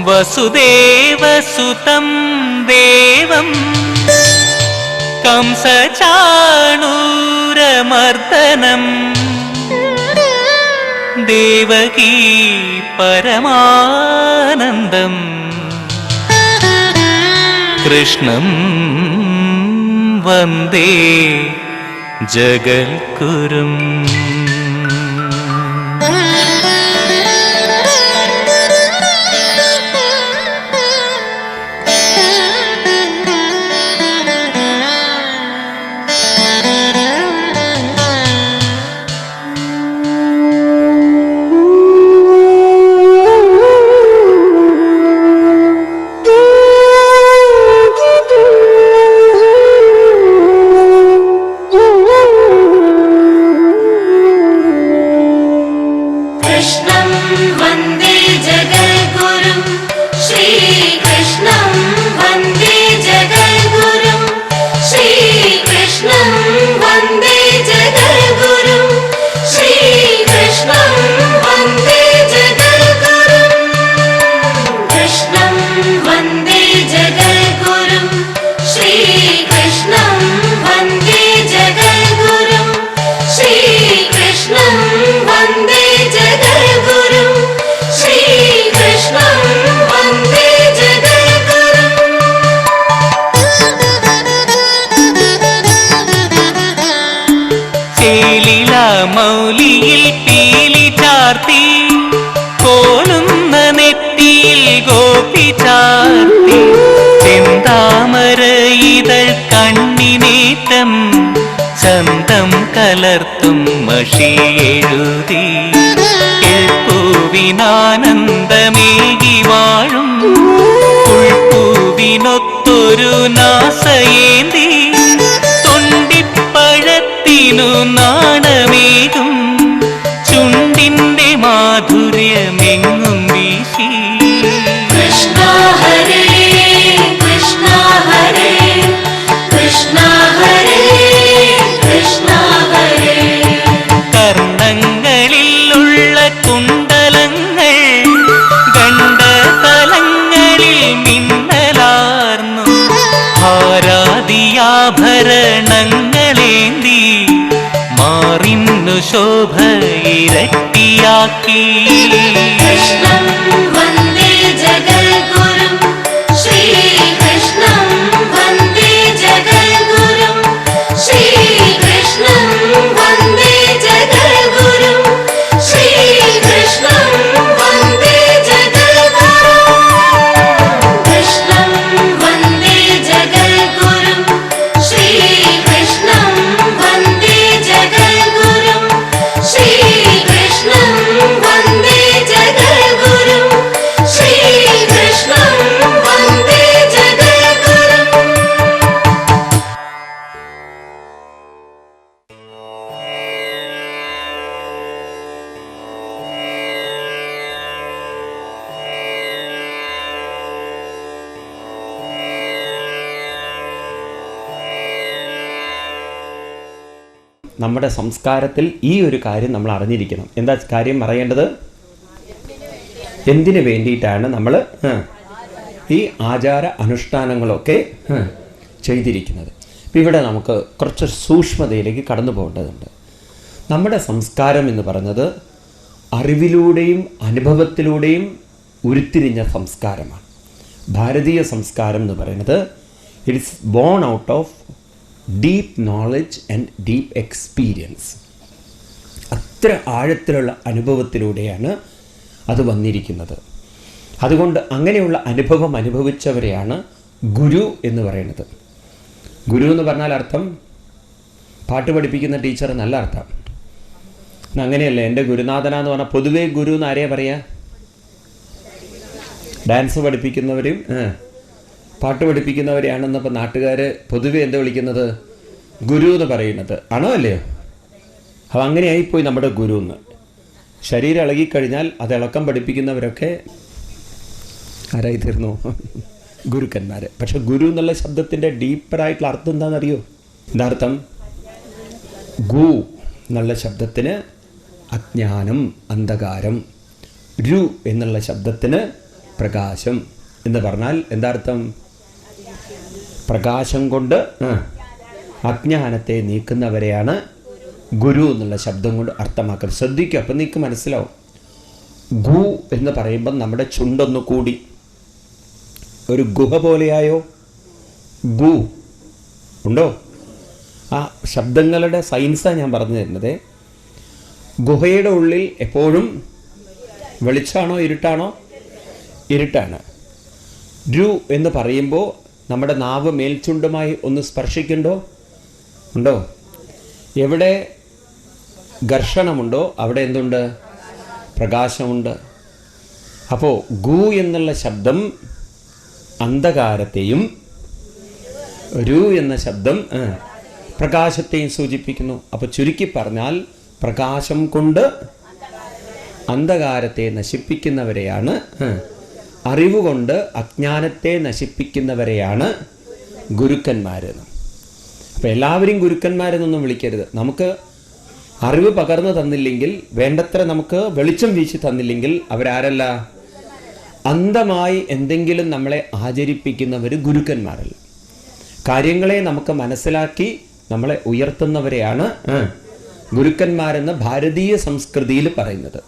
വസുദേവസുതം ദേവം കംസചാണൂരമർദ്ദനം ദേവകീ പരമാനന്ദം കൃഷ്ണം വന്ദേ ജഗൽഗുരും. മൗലിയിൽ പീലി ചാർത്തി കോലുന്ന നെറ്റിയിൽ ഗോപി ചാർത്തി ചെന്താമര ഇതൾ കണ്ണിനേറ്റം ചന്തം കലർത്തും മഷി എഴുതി പൂവിനാനന്ദമേകി വാഴും പുൽപ്പൂവിനൊത്തൊരു നാസയേന്തി തൊണ്ടിപ്പഴത്തിനു നാണമേകും ചുണ്ടിന്റെ മാധുര്യമെങ്ങും വീശി കൃഷ്ണ ഹരേ കൃഷ്ണ ഹരേ കൃഷ്ണ ഹരേ കൃഷ്ണ ഹരേ. കർണങ്ങളിലുള്ള കുണ്ടലങ്ങൾ ഗണ്ഡതലങ്ങളിൽ മിന്നലാർന്നു ഹാരാദിയാഭരണങ്ങളേന്തി മാറിന്നു ശോഭ ഇരട്ടിയാക്കി. കൃഷ്ണം വന്ദേ ജഗൽഗുരും ശ്രീകൃഷ്ണം വന്ദേ ജഗൽഗുരും ശ്രീകൃഷ്ണം വന്ദേ ജഗൽഗുരും ശ്രീകൃഷ്ണം വന്ദേ ജഗൽഗുരും കൃഷ്ണം വന്ദേ ജഗൽഗുരും ശ്രീകൃഷ്ണം വന്ദേ ജഗൽഗുരും ശ്രീകൃഷ്ണം വന്ദേ ജഗൽഗുരും ശ്രീകൃഷ്ണം വന്ദേ ജഗൽഗുരും. നമ്മുടെ സംസ്കാരത്തിൽ ഈ ഒരു കാര്യം നമ്മൾ അറിഞ്ഞിരിക്കണം. എന്താ കാര്യം പറയേണ്ടത്? എന്തിനു വേണ്ടിയിട്ടാണ് നമ്മൾ ഈ ആചാര അനുഷ്ഠാനങ്ങളൊക്കെ ചെയ്തിരിക്കുന്നത്? ഇപ്പം ഇവിടെ നമുക്ക് കുറച്ച് സൂക്ഷ്മതയിലേക്ക് കടന്നു പോകേണ്ടതുണ്ട്. നമ്മുടെ സംസ്കാരം എന്ന് പറയുന്നത് അറിവിലൂടെയും അനുഭവത്തിലൂടെയും ഉരുത്തിരിഞ്ഞ സംസ്കാരമാണ്. ഭാരതീയ സംസ്കാരം എന്ന് പറയുന്നത് it's born out of deep knowledge and deep experience. അത്ര ആഴത്തിലുള്ള അനുഭവത്തിലൂടെയാണ് അത് വന്നിരിക്കുന്നത്. അതുകൊണ്ട് അങ്ങനെയുള്ള അനുഭവം അനുഭവിച്ചവരെയാണ് ഗുരു എന്ന് പറയുന്നത്. ഗുരു എന്ന് പറഞ്ഞാൽ അർത്ഥം പാട്ട് പഠിപ്പിക്കുന്ന ടീച്ചർ എന്നല്ല അർത്ഥം. അങ്ങനെയല്ല. എൻ്റെ ഗുരുനാഥന എന്ന് പറഞ്ഞാൽ പൊതുവേ ഗുരു എന്ന് ആരെയാ പറയുക? ഡാൻസ് പഠിപ്പിക്കുന്നവരും പാട്ട് പഠിപ്പിക്കുന്നവരെയാണെന്നപ്പോൾ നാട്ടുകാർ പൊതുവെ എന്താ വിളിക്കുന്നത്? ഗുരു എന്ന് പറയുന്നത് ആണോ അല്ലയോ? അപ്പോൾ അങ്ങനെയായിപ്പോയി നമ്മുടെ ഗുരു എന്ന്. ശരീരം ഇളകിക്കഴിഞ്ഞാൽ അത് ഇളക്കം പഠിപ്പിക്കുന്നവരൊക്കെ ആരായി തീർന്നു? ഗുരുക്കന്മാർ. പക്ഷെ ഗുരു എന്നുള്ള ശബ്ദത്തിൻ്റെ ഡീപ്പറായിട്ടുള്ള അർത്ഥം എന്താണെന്നറിയോ? എന്താ അർത്ഥം? ഗു എന്നുള്ള ശബ്ദത്തിന് അജ്ഞാനം, അന്ധകാരം. രു എന്നുള്ള ശബ്ദത്തിന് പ്രകാശം എന്ന് പറഞ്ഞാൽ എന്താർത്ഥം? പ്രകാശം കൊണ്ട് അജ്ഞാനത്തെ നീക്കുന്നവരെയാണ് ഗുരു എന്നുള്ള ശബ്ദം കൊണ്ട് അർത്ഥമാക്കുന്നത്. ശ്രദ്ധിക്കുക, അപ്പം നിങ്ങൾക്ക് മനസ്സിലാവും. ഗു എന്ന് പറയുമ്പം നമ്മുടെ ചുണ്ടൊന്നു കൂടി ഒരു ഗുഹ പോലെയായോ? ഗു ഉണ്ടോ? ആ ശബ്ദങ്ങളുടെ സയൻസാണ് ഞാൻ പറഞ്ഞു തരുന്നത്. ഗുഹയുടെ ഉള്ളിൽ എപ്പോഴും വെളിച്ചാണോ ഇരുട്ടാണോ? ഇരുട്ടാണ്. രു എന്ന് പറയുമ്പോൾ നമ്മുടെ നാവ് മേൽചുണ്ടുമായി ഒന്ന് സ്പർശിക്കുന്നുണ്ടോ? ഉണ്ടോ? എവിടെ ഘർഷണമുണ്ടോ അവിടെ എന്തുണ്ട്? പ്രകാശമുണ്ട്. അപ്പോൾ ഗു എന്നുള്ള ശബ്ദം അന്ധകാരത്തെയും രു എന്ന ശബ്ദം പ്രകാശത്തെയും സൂചിപ്പിക്കുന്നു. അപ്പോൾ ചുരുക്കി പറഞ്ഞാൽ പ്രകാശം കൊണ്ട് അന്ധകാരത്തെ നശിപ്പിക്കുന്നവരെയാണ്, അറിവുകൊണ്ട് അജ്ഞാനത്തെ നശിപ്പിക്കുന്നവരെയാണ് ഗുരുക്കന്മാരെന്ന്. അപ്പം എല്ലാവരെയും ഗുരുക്കന്മാരെന്നൊന്നും വിളിക്കരുത്. നമുക്ക് അറിവ് പകർന്നു തന്നില്ലെങ്കിൽ, വേണ്ടത്ര നമുക്ക് വെളിച്ചം വീശി തന്നില്ലെങ്കിൽ അവരാരല്ല? അന്ധമായി എന്തെങ്കിലും നമ്മളെ ആചരിപ്പിക്കുന്നവർ ഗുരുക്കന്മാരല്ല. കാര്യങ്ങളെ നമുക്ക് മനസ്സിലാക്കി നമ്മളെ ഉയർത്തുന്നവരെയാണ് ഗുരുക്കന്മാരെന്ന് ഭാരതീയ സംസ്കൃതിയിൽ പറയുന്നത്.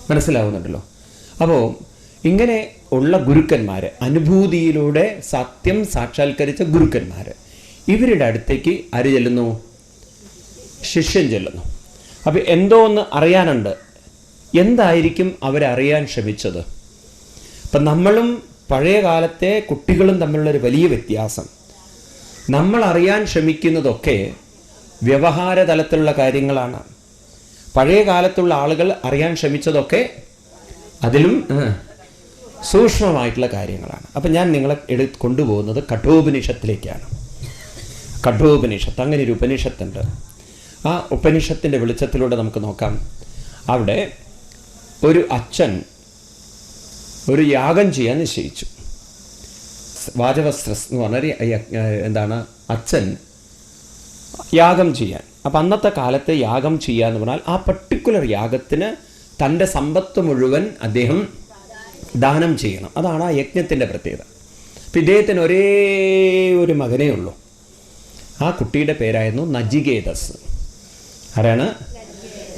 മനസ്സിലാവുന്നുണ്ടല്ലോ? അപ്പോൾ ഇങ്ങനെ ഉള്ള ഗുരുക്കന്മാർ, അനുഭൂതിയിലൂടെ സത്യം സാക്ഷാത്കരിച്ച ഗുരുക്കന്മാർ, ഇവരുടെ അടുത്തേക്ക് ആര് ചെല്ലുന്നു? ശിഷ്യൻ ചെല്ലുന്നു. അപ്പം എന്തോ ഒന്ന് അറിയാനുണ്ട്. എന്തായിരിക്കും അവരറിയാൻ ശ്രമിച്ചത്? അപ്പം നമ്മളും പഴയ കാലത്തെ കുട്ടികളും തമ്മിലുള്ളൊരു വലിയ വ്യത്യാസം, നമ്മൾ അറിയാൻ ശ്രമിക്കുന്നതൊക്കെ വ്യവഹാര തലത്തിലുള്ള കാര്യങ്ങളാണ്. പഴയ കാലത്തുള്ള ആളുകൾ അറിയാൻ ശ്രമിച്ചതൊക്കെ അതിലും സൂക്ഷ്മമായിട്ടുള്ള കാര്യങ്ങളാണ്. അപ്പം ഞാൻ നിങ്ങളെ കൊണ്ടുപോകുന്നത് കഠോപനിഷത്തിലേക്കാണ്. കഠോപനിഷത്ത്, അങ്ങനെ ഒരു ഉപനിഷത്തുണ്ട്. ആ ഉപനിഷത്തിൻ്റെ വെളിച്ചത്തിലൂടെ നമുക്ക് നോക്കാം. അവിടെ ഒരു അച്ഛൻ ഒരു യാഗം ചെയ്യാൻ നിശ്ചയിച്ചു. വാജവസ്ത്രസ് എന്ന് പറഞ്ഞൊരു എന്താണ് അച്ഛൻ യാഗം ചെയ്യാൻ. അപ്പം അന്നത്തെ കാലത്ത് യാഗം ചെയ്യുക എന്ന് പറഞ്ഞാൽ ആ പർട്ടിക്കുലർ യാഗത്തിന് തൻ്റെ സമ്പത്ത് മുഴുവൻ അദ്ദേഹം ദാനം ചെയ്യണം. അതാണ് ആ യജ്ഞത്തിൻ്റെ പ്രത്യേകത. അപ്പം ഇദ്ദേഹത്തിന് ഒരേ ഒരു മകനേ ഉള്ളൂ. ആ കുട്ടിയുടെ പേരായിരുന്നു നചികേതസ്. ആരാണ്?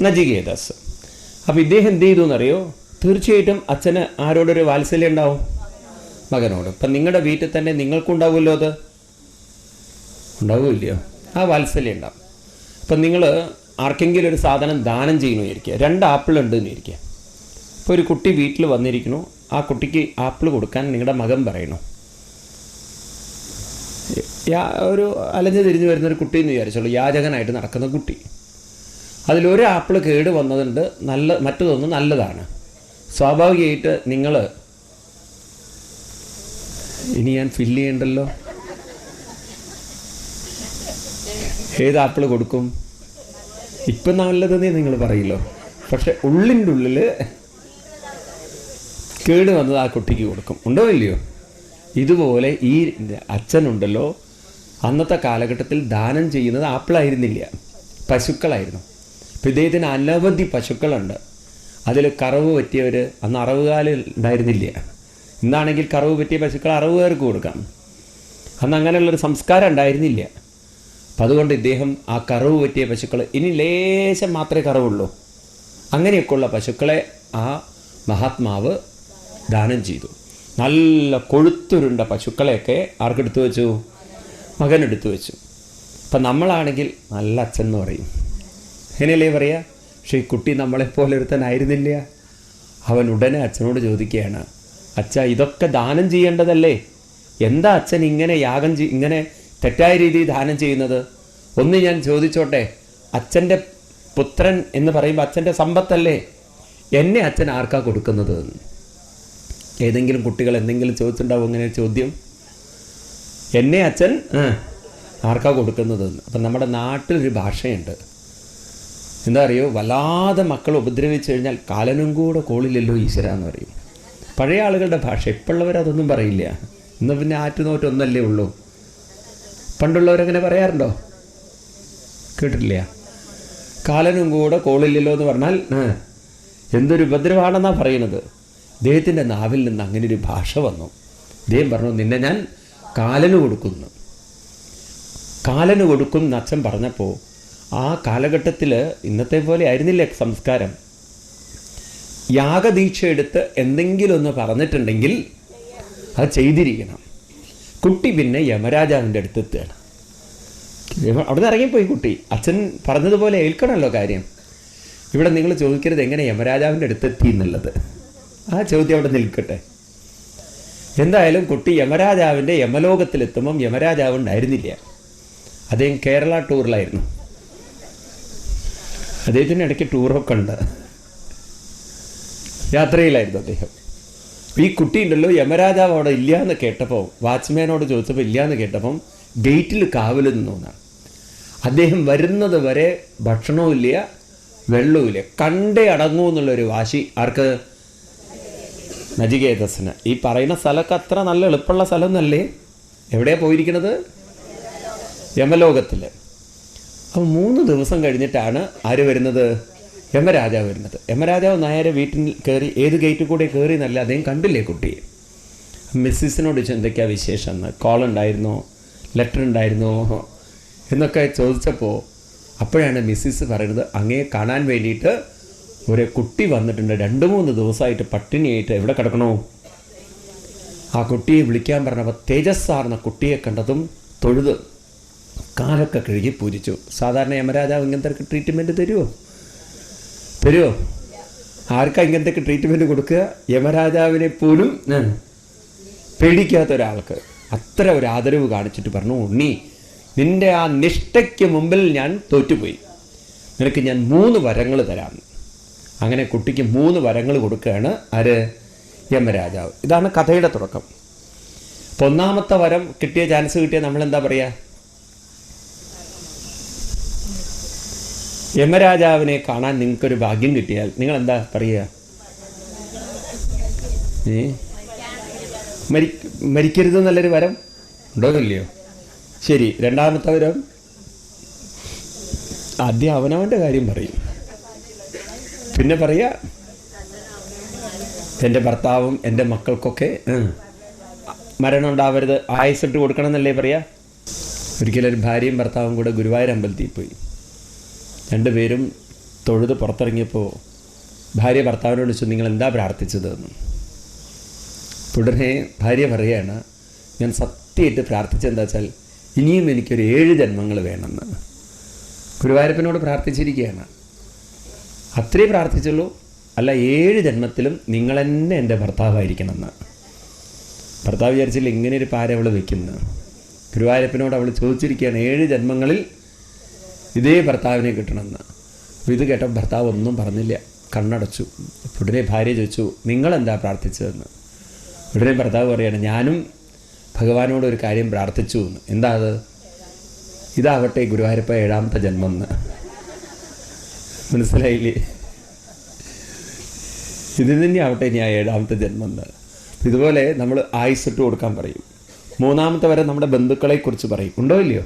നചികേതസ്. അപ്പം ഇദ്ദേഹം എന്ത് ചെയ്തു എന്നറിയോ? തീർച്ചയായിട്ടും അച്ഛന് ആരോടൊരു വാത്സല്യം ഉണ്ടാവും? മകനോട്. അപ്പം നിങ്ങളുടെ വീട്ടിൽ തന്നെ നിങ്ങൾക്കുണ്ടാവുമല്ലോ, അത് ഉണ്ടാവുമല്ലയോ? ആ വാത്സല്യം ഉണ്ടാവും. അപ്പം നിങ്ങൾ ആർക്കെങ്കിലും ഒരു സാധനം ദാനം ചെയ്യുന്നു വിചാരിക്കുക. 2 ആപ്പിൾ ഉണ്ട് എന്ന് വിചാരിക്കുക. ഇപ്പോൾ ഒരു കുട്ടി വീട്ടിൽ വന്നിരിക്കുന്നു. ആ കുട്ടിക്ക് ആപ്പിൾ കൊടുക്കാൻ നിങ്ങളുടെ മകൻ പറയണു. ഒരു അലഞ്ഞു തിരിഞ്ഞു വരുന്നൊരു കുട്ടി എന്ന് വിചാരിച്ചോളൂ, യാചകനായിട്ട് നടക്കുന്ന കുട്ടി. അതിലൊരു ആപ്പിൾ കേട് വന്നതുണ്ട്, മറ്റതൊന്നും നല്ലതാണ്. സ്വാഭാവികമായിട്ട് നിങ്ങൾ ഇനി ഞാൻ ഫില്ല് ചെയ്യണ്ടല്ലോ, ഏത് ആപ്പിൾ കൊടുക്കും? ഇപ്പം നല്ലതെന്നേ നിങ്ങൾ പറയില്ലോ. പക്ഷെ ഉള്ളിൻ്റെ ഉള്ളിൽ കേട് വന്നത് ആ കുട്ടിക്ക് കൊടുക്കും. ഉണ്ടോ ഇല്ലയോ? ഇതുപോലെ ഈ അച്ഛനുണ്ടല്ലോ, അന്നത്തെ കാലഘട്ടത്തിൽ ദാനം ചെയ്യുന്നത് ആപ്പിളായിരുന്നില്ല, പശുക്കളായിരുന്നു. ഇപ്പം ഇദ്ദേഹത്തിന് അനവധി പശുക്കളുണ്ട്. അതിൽ കറവ് പറ്റിയവർ, അന്ന് അറവുകാലിൽ ഉണ്ടായിരുന്നില്ല. ഇന്നാണെങ്കിൽ കറവ് പറ്റിയ പശുക്കൾ അറവുകാർക്ക് കൊടുക്കാം. അന്ന് അങ്ങനെയുള്ളൊരു സംസ്കാരം ഉണ്ടായിരുന്നില്ല. അപ്പം അതുകൊണ്ട് ഇദ്ദേഹം ആ കറവ് പറ്റിയ പശുക്കൾ, ഇനി ലേശം മാത്രമേ കറവുള്ളൂ, അങ്ങനെയൊക്കെയുള്ള പശുക്കളെ ആ മഹാത്മാവ് ദാനം ചെയ്തു. നല്ല കൊഴുത്തുരുണ്ട പശുക്കളെയൊക്കെ ആർക്കെടുത്തു വെച്ചു? മകനെടുത്തു വെച്ചു. അപ്പം നമ്മളാണെങ്കിൽ നല്ല അച്ഛൻ എന്ന് പറയും, അങ്ങനെയല്ലേ പറയുക? പക്ഷേ ഈ കുട്ടി നമ്മളെപ്പോലെ ഒരുത്തനായിരുന്നില്ല. അവൻ ഉടനെ അച്ഛനോട് ചോദിക്കുകയാണ്, അച്ഛാ ഇതൊക്കെ ദാനം ചെയ്യേണ്ടതല്ലേ? എന്താ അച്ഛൻ ഇങ്ങനെ ഇങ്ങനെ തെറ്റായ രീതിയിൽ ദാനം ചെയ്യുന്നത്? ഒന്ന് ഞാൻ ചോദിച്ചോട്ടെ, അച്ഛൻ്റെ പുത്രൻ എന്ന് പറയുമ്പോൾ അച്ഛൻ്റെ സമ്പത്തല്ലേ, എന്നെ അച്ഛൻ ആർക്കാ കൊടുക്കുന്നത് എന്ന്? ഏതെങ്കിലും കുട്ടികൾ എന്തെങ്കിലും ചോദിച്ചിട്ടുണ്ടാവും അങ്ങനെ ചോദ്യം? എന്നെ അച്ഛൻ ആർക്കാ കൊടുക്കുന്നതെന്ന്. അപ്പം നമ്മുടെ നാട്ടിലൊരു ഭാഷയുണ്ട്, എന്താ അറിയോ? വല്ലാതെ മക്കൾ ഉപദ്രവിച്ചു കഴിഞ്ഞാൽ കാലനും കൂടെ കോളില്ലല്ലോ ഈശ്വര എന്ന് പറയും. പഴയ ആളുകളുടെ ഭാഷ. ഇപ്പോഴുള്ളവരതൊന്നും പറയില്ല. ഇന്ന് പിന്നെ ആറ്റുനോറ്റൊന്നല്ലേ ഉള്ളൂ. പണ്ടുള്ളവരങ്ങനെ പറയാറുണ്ടോ? കേട്ടിട്ടില്ല. കാലനും കൂടെ കോളില്ലല്ലോ എന്ന് പറഞ്ഞാൽ എന്തൊരു ഉപദ്രവമാണെന്നാണ് പറയുന്നത്. അദ്ദേഹത്തിൻ്റെ നാവിൽ നിന്ന് അങ്ങനെ ഒരു ഭാഷ വന്നു. അദ്ദേഹം പറഞ്ഞു, നിന്നെ ഞാൻ കാലന് കൊടുക്കുന്നു. കാലന് കൊടുക്കും എന്ന് അച്ഛൻ പറഞ്ഞപ്പോൾ ആ കാലഘട്ടത്തിൽ ഇന്നത്തെ പോലെ ആയിരുന്നില്ല സംസ്കാരം. യാഗദീക്ഷ എടുത്ത് എന്തെങ്കിലും ഒന്ന് പറഞ്ഞിട്ടുണ്ടെങ്കിൽ അത് ചെയ്തിരിക്കണം. കുട്ടി പിന്നെ യമരാജാവിൻ്റെ അടുത്തെത്തുകയാണ്. അവിടെ നിന്ന് ഇറങ്ങിപ്പോയി കുട്ടി. അച്ഛൻ പറഞ്ഞതുപോലെ ഏൽക്കണമല്ലോ കാര്യം. ഇവിടെ നിങ്ങൾ ചോദിക്കരുത് എങ്ങനെ യമരാജാവിൻ്റെ അടുത്തെത്തി എന്നുള്ളത്. ആ ചോദ്യം അവിടെ നിൽക്കട്ടെ. എന്തായാലും കുട്ടി യമരാജാവിൻ്റെ യമലോകത്തിലെത്തുമ്പം യമരാജാവ് ഉണ്ടായിരുന്നില്ല. അദ്ദേഹം കേരള ടൂറിലായിരുന്നു. അദ്ദേഹത്തിന് ഇടയ്ക്ക് ടൂറൊക്കെ ഉണ്ട്, യാത്രയിലായിരുന്നു അദ്ദേഹം. ഈ കുട്ടി ഉണ്ടല്ലോ, യമരാജാവ് അവിടെ ഇല്ല എന്ന് കേട്ടപ്പോൾ, വാച്ച്മാനോട് ചോദിച്ചപ്പോൾ ഇല്ല എന്ന് കേട്ടപ്പം ഗേറ്റിൽ കാവൽ നിന്നോന്നാണ്. അദ്ദേഹം വരുന്നത് വരെ ഭക്ഷണവും ഇല്ല, വെള്ളവും ഇല്ല, കണ്ടേ അടങ്ങൂ എന്നുള്ളൊരു വാശി. ആർക്ക്? നചികേതസിന്. ഈ പറയുന്ന സ്ഥലമൊക്കെ അത്ര നല്ല എളുപ്പമുള്ള സ്ഥലമൊന്നല്ലേ. എവിടെയാണ് പോയിരിക്കുന്നത്? യമലോകത്തിൽ. അപ്പോൾ 3 ദിവസം കഴിഞ്ഞിട്ടാണ് ആര് വരുന്നത്? യമരാജാവ് വരുന്നത്. യമരാജാവ് നേരെ വീട്ടിൽ കയറി. ഏത് ഗേറ്റിൽ കൂടെ കയറി എന്നല്ല, അദ്ദേഹം കണ്ടില്ലേ കുട്ടിയെ. മിസ്സിസിനോട് എന്തൊക്കെയാണ് വിശേഷം എന്ന്, കോൾ ഉണ്ടായിരുന്നോ, ലെറ്റർ ഉണ്ടായിരുന്നോ എന്നൊക്കെ ചോദിച്ചപ്പോൾ അപ്പോഴാണ് മിസ്സിസ് പറയുന്നത്, അങ്ങയെ കാണാൻ വേണ്ടിയിട്ട് ഒരു കുട്ടി വന്നിട്ടുണ്ട്, 2-3 ദിവസമായിട്ട് പട്ടിണിയായിട്ട് എവിടെ കിടക്കണോ. ആ കുട്ടിയെ വിളിക്കാൻ പറഞ്ഞപ്പോൾ തേജസ്സാർന്ന കുട്ടിയെ കണ്ടതും തൊഴുത് കാലൊക്കെ കഴുകി പൂജിച്ചു. സാധാരണ യമരാജാവ് ഇങ്ങനത്തെ ട്രീറ്റ്മെൻറ്റ് തരുമോ? ആർക്കാ ഇങ്ങനത്തെ ട്രീറ്റ്മെൻറ്റ് കൊടുക്കുക? യമരാജാവിനെ പോലും പേടിക്കാത്ത ഒരാൾക്ക് അത്ര ഒരു ആദരവ് കാണിച്ചിട്ട് പറഞ്ഞു, ഉണ്ണി, നിൻ്റെ ആ നിഷ്ഠയ്ക്ക് മുമ്പിൽ ഞാൻ തോറ്റുപോയി, നിനക്ക് ഞാൻ 3 വരങ്ങൾ തരാം. അങ്ങനെ കുട്ടിക്ക് 3 വരങ്ങൾ കൊടുക്കുകയാണ് ആര്? യമരാജാവ്. ഇതാണ് കഥയുടെ തുടക്കം. അപ്പോൾ 1ാമത്തെ വരം കിട്ടിയ ചാൻസ് കിട്ടിയ നമ്മളെന്താ പറയുക? യമരാജാവിനെ കാണാൻ നിങ്ങൾക്കൊരു ഭാഗ്യം കിട്ടിയാൽ നിങ്ങൾ എന്താ പറയുക? മരിക്കരുത് നല്ലൊരു വരം ഉണ്ടോ ഇല്ലയോ? ശരി. 2ാമത്തെ വരം ആദ്യം അവനവൻ്റെ കാര്യം പറയും, പിന്നെ പറയുക എൻ്റെ ഭർത്താവും എൻ്റെ മക്കൾക്കൊക്കെ മരണം ഉണ്ടാവരുത്, ആയുസിട്ട് കൊടുക്കണം എന്നല്ലേ പറയുക. ഒരിക്കലൊരു ഭാര്യയും ഭർത്താവും കൂടെ ഗുരുവായൂർ അമ്പലത്തിൽ പോയി. 2 പേരും തൊഴുത് പുറത്തിറങ്ങിയപ്പോൾ ഭാര്യ ഭർത്താവിനോട് ചോദിച്ചു, നിങ്ങൾ എന്താ പ്രാർത്ഥിച്ചതെന്ന്. ഉടനെ ഭാര്യ പറയുകയാണ്, ഞാൻ സത്യമായിട്ട് പ്രാർത്ഥിച്ചെന്താ വെച്ചാൽ ഇനിയും എനിക്കൊരു 7 ജന്മങ്ങൾ വേണമെന്ന്. ഗുരുവായൂരപ്പനോട് പ്രാർത്ഥിച്ചിരിക്കുകയാണ്. അത്രേ പ്രാർത്ഥിച്ചുള്ളൂ. അല്ല, 7 ജന്മത്തിലും നിങ്ങൾ തന്നെ എൻ്റെ ഭർത്താവായിരിക്കണമെന്ന്. ഭർത്താവ് വിചാരിച്ചില്ല ഇങ്ങനെ ഒരു പാര അവൾ വയ്ക്കുന്നത്. ഗുരുവായൂരപ്പനോട് അവൾ ചോദിച്ചിരിക്കുകയാണ് 7 ജന്മങ്ങളിൽ ഇതേ ഭർത്താവിനെ കിട്ടണമെന്ന്. അപ്പോൾ ഇത് കേട്ട ഭർത്താവ് ഒന്നും പറഞ്ഞില്ല, കണ്ണടച്ചു. ഉടനെ ഭാര്യ ചോദിച്ചു, നിങ്ങളെന്താ പ്രാർത്ഥിച്ചതെന്ന്. ഉടനെ ഭർത്താവ് പറയുകയാണ്, ഞാനും ഭഗവാനോട് ഒരു കാര്യം പ്രാർത്ഥിച്ചു എന്ന്. എന്താ അത്? ഇതാവട്ടെ ഗുരുവായൂരപ്പ 7ാമത്തെ ജന്മം എന്ന്. മനസ്സിലായില്ലേ? ഇത് തന്നെ ആവട്ടെ ഞാൻ 7ാമത്തെ ജന്മം എന്ന്. ഇതുപോലെ നമ്മൾ ആയുസിട്ട് കൊടുക്കാൻ പറയും. 3ാമത്തെ വരം നമ്മുടെ ബന്ധുക്കളെക്കുറിച്ച് പറയും, ഉണ്ടോ ഇല്ലയോ?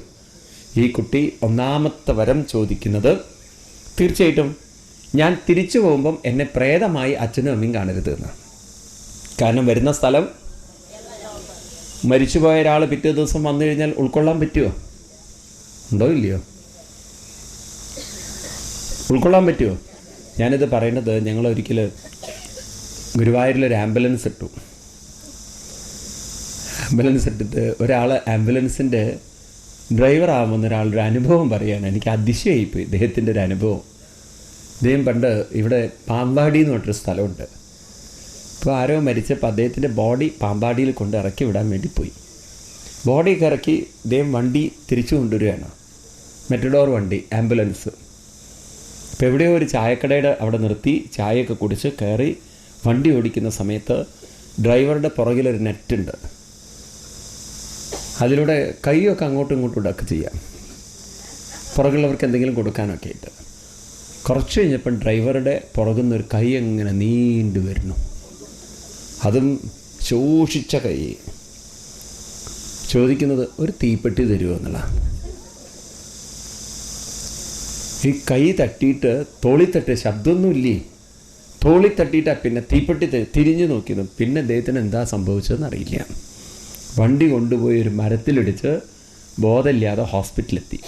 ഈ കുട്ടി 1ാമത്തെ വരം ചോദിക്കുന്നത് തീർച്ചയായിട്ടും ഞാൻ തിരിച്ചു പോകുമ്പം എന്നെ പ്രേതമായി അച്ഛനും അമ്മയും കാണരുത് എന്ന്. കാരണം വരുന്ന സ്ഥലം, മരിച്ചുപോയ ഒരാൾ പിറ്റേ ദിവസം വന്നു കഴിഞ്ഞാൽ ഉൾക്കൊള്ളാൻ പറ്റുമോ? ഉണ്ടോ ഇല്ലയോ? ഉൾക്കൊള്ളാൻ പറ്റുമോ? ഞാനിത് പറയുന്നത്, ഞങ്ങൾ ഒരിക്കൽ ഗുരുവായൂരിലൊരു ആംബുലൻസ് ഇട്ടു. ആംബുലൻസ് ഇട്ടിട്ട് ഒരാൾ ആംബുലൻസിൻ്റെ ഡ്രൈവർ ആകുമെന്ന് ഒരാളൊരു അനുഭവം പറയുകയാണ്. എനിക്ക് അതിശയായിപ്പോയി ഇദ്ദേഹത്തിൻ്റെ ഒരു അനുഭവം. ഇദ്ദേഹം പണ്ട് ഇവിടെ പാമ്പാടി എന്ന് പറഞ്ഞൊരു സ്ഥലമുണ്ട്. ഇപ്പോൾ ആരോ മരിച്ചപ്പോൾ അദ്ദേഹത്തിൻ്റെ ബോഡി പാമ്പാടിയിൽ കൊണ്ട് ഇറക്കി വിടാൻ വേണ്ടി പോയി. ബോഡിയൊക്കെ ഇറക്കി ഇദ്ദേഹം വണ്ടി തിരിച്ചു കൊണ്ടുവരികയാണ്. മെറ്റഡോർ വണ്ടി, ആംബുലൻസ്. ഇപ്പോൾ എവിടെയോ ഒരു ചായക്കടയുടെ അവിടെ നിർത്തി ചായയൊക്കെ കുടിച്ച് കയറി വണ്ടി ഓടിക്കുന്ന സമയത്ത് ഡ്രൈവറുടെ പുറകിലൊരു നെറ്റുണ്ട്. അതിലൂടെ കൈയൊക്കെ അങ്ങോട്ടും ഇങ്ങോട്ടും ഇടൊക്കെ ചെയ്യാം, പുറകിലുള്ളവർക്ക് എന്തെങ്കിലും കൊടുക്കാനൊക്കെ ആയിട്ട്. കുറച്ച് കഴിഞ്ഞപ്പം ഡ്രൈവറുടെ പുറകിൽ നിന്നൊരു കൈ അങ്ങനെ നീണ്ടു വരുന്നു. അതും ശോഷിച്ച കൈ. ചോദിക്കുന്നത്, ഒരു തീപ്പെട്ടി തരുമോ എന്നുള്ള. ഈ കൈ തട്ടിയിട്ട് തോളിത്തട്ട് ശബ്ദമൊന്നുമില്ലേ, തോളി തട്ടിയിട്ടാ പിന്നെ തീപ്പെട്ടി തിരിഞ്ഞു നോക്കിയത്. പിന്നെ അദ്ദേഹത്തിന് എന്താ സംഭവിച്ചതെന്ന് അറിയില്ല. വണ്ടി കൊണ്ടുപോയി ഒരു മരത്തിലിടിച്ച് ബോധമില്ലാതെ ഹോസ്പിറ്റലിലെത്തി.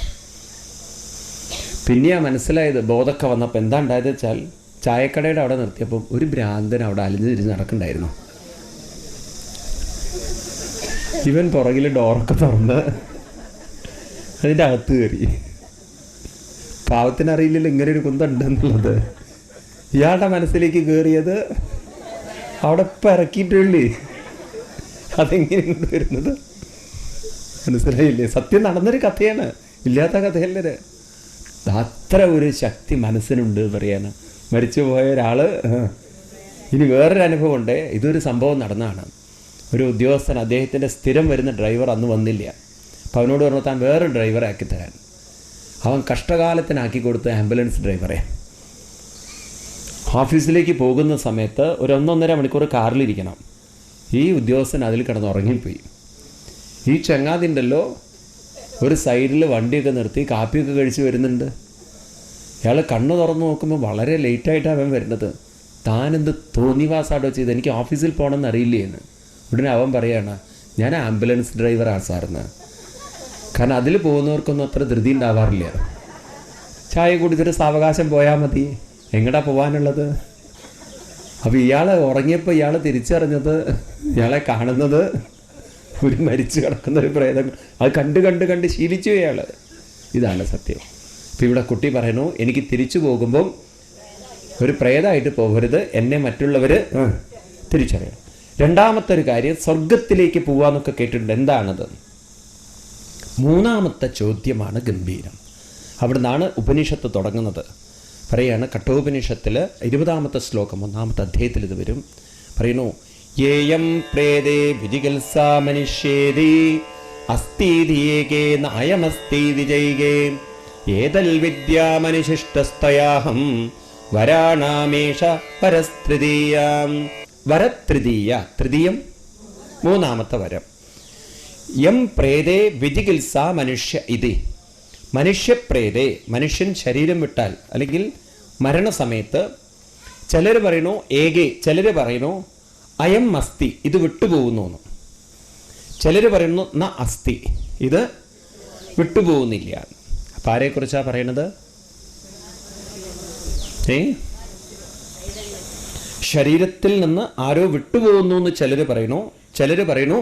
പിന്നെയാണ് മനസ്സിലായത് ബോധമൊക്കെ വന്നപ്പോൾ എന്താ ഉണ്ടായത് വെച്ചാൽ, ചായക്കടയുടെ അവിടെ നിർത്തിയപ്പം ഒരു ഭ്രാന്തൻ അവിടെ അലിഞ്ഞു തിരിഞ്ഞ് നടക്കണ്ടായിരുന്നു. ഇവൻ പുറകിൽ ഡോറൊക്കെ തുറന്ന് അതിൻ്റെ അകത്ത് കയറി. പാവത്തിനറിയില്ലല്ലോ ഇങ്ങനെ ഒരു കുന്തമുണ്ടെന്നുള്ളത്. ഇയാളുടെ മനസ്സിലേക്ക് കയറിയത് അവിടെ ഇപ്പം ഇറക്കിയിട്ടുള്ളേ. അതെങ്ങനെയുണ്ട് വരുന്നത് മനസ്സിലായില്ലേ? സത്യം നടന്നൊരു കഥയാണ്, ഇല്ലാത്ത കഥയല്ലേ. അത്ര ഒരു ശക്തി മനസ്സിനുണ്ട് പറയാൻ. മരിച്ചുപോയ ഒരാൾ ഇനി വേറൊരു അനുഭവം ഉണ്ട്. ഇതൊരു സംഭവം നടന്നതാണ്. ഒരു ഉദ്യോഗസ്ഥൻ, അദ്ദേഹത്തിൻ്റെ സ്ഥിരം വരുന്ന ഡ്രൈവർ അന്ന് വന്നില്ല. അപ്പം അവനോട് പറഞ്ഞു താൻ വേറെ ഡ്രൈവറെ ആക്കി തരാൻ. അവൻ കഷ്ടകാലത്തിനാക്കി കൊടുത്ത ആംബുലൻസ് ഡ്രൈവറെ. ഓഫീസിലേക്ക് പോകുന്ന സമയത്ത് ഒരു 1-1.5 മണിക്കൂർ കാറിലിരിക്കണം. ഈ ഉദ്യോഗസ്ഥൻ അതിൽ കിടന്ന് ഉറങ്ങിപ്പോയി. ഈ ചങ്ങാതിണ്ടല്ലോ ഒരു സൈഡിൽ വണ്ടിയൊക്കെ നിർത്തി കാപ്പിയൊക്കെ കഴിച്ച് വരുന്നുണ്ട്. ഇയാൾ കണ്ണ് തുറന്ന് നോക്കുമ്പോൾ വളരെ ലേറ്റായിട്ടാണ് അവൻ വരുന്നത്. താനെന്ത് തോന്നിവാസാടോ ചെയ്ത്, എനിക്ക് ഓഫീസിൽ പോകണമെന്ന് അറിയില്ലേ എന്ന്. ഉടനെ അവൻ പറയാണ്, ഞാൻ ആംബുലൻസ് ഡ്രൈവറാണ് സാറിന്. കാരണം അതിൽ പോകുന്നവർക്കൊന്നും അത്ര ധൃതി ഉണ്ടാവാറില്ല. ചായ കുടിച്ചിട്ട് സാവകാശം പോയാൽ മതി, എങ്ങടാ പോകാനുള്ളത്. അപ്പോൾ ഇയാൾ ഉറങ്ങിയപ്പോൾ ഇയാൾ തിരിച്ചറിഞ്ഞത്, ഇയാളെ കാണുന്നത് ഒരു മരിച്ചു കിടക്കുന്ന ഒരു പ്രേതം. അത് കണ്ട് ശീലിച്ചു ഇയാൾ. ഇതാണ് സത്യം. ഇപ്പം ഇവിടെ കുട്ടി പറയുന്നു, എനിക്ക് തിരിച്ചു പോകുമ്പം ഒരു പ്രേതമായിട്ട് പോകരുത്, എന്നെ മറ്റുള്ളവർ തിരിച്ചറിയണം. രണ്ടാമത്തെ ഒരു കാര്യം, സ്വർഗത്തിലേക്ക് പോവാന്നൊക്കെ കേട്ടിട്ടുണ്ട്. എന്താണത്? മൂന്നാമത്തെ ചോദ്യമാണ് ഗംഭീരം. അവിടെ നിന്നാണ് ഉപനിഷത്ത് തുടങ്ങുന്നത്. പറയാണ് കഠോപനിഷത്തിൽ 20ാമത്തെ ശ്ലോകം 1ാമത്തെ അധ്യായത്തിൽ ഇത് വരും. പറയുന്നു, യേയം പ്രേതേ വിജിഗൽസാ മനുഷ്യേതി അസ്തീതിയേകേ നായമസ്തീതി ജൈകേ ഏതൽ വിദ്യാമനിശിഷ്ടസ്തയാഹം വരാണാമേഷ വരസ്തൃതീയാം. വരതൃതീയ, തൃതീയം മൂന്നാമത്തെ വരം. യം പ്രേതേ വിജിഗിത്സ മനുഷ്യ ഇതി. മനുഷ്യപ്രേതേ, മനുഷ്യൻ ശരീരം വിട്ടാൽ അല്ലെങ്കിൽ മരണസമയത്ത് ചിലർ പറയുന്നു ഏകേ, ചിലർ പറയുന്നു അയം അസ്തി, ഇത് വിട്ടുപോകുന്നു എന്ന്. ചിലർ പറയുന്നു ന അസ്തി, ഇത് വിട്ടുപോകുന്നില്ല. അപ്പം ആരെക്കുറിച്ചാണ് പറയണത്? ശരീരത്തിൽ നിന്ന് ആരോ വിട്ടുപോകുന്നു എന്ന് ചിലർ പറയുന്നു. ചിലർ പറയുന്നു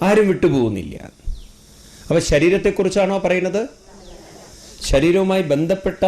ആരും വിട്ടുപോകുന്നില്ല. അപ്പോൾ ശരീരത്തെക്കുറിച്ചാണോ പറയുന്നത്? ശരീരവുമായി ബന്ധപ്പെട്ട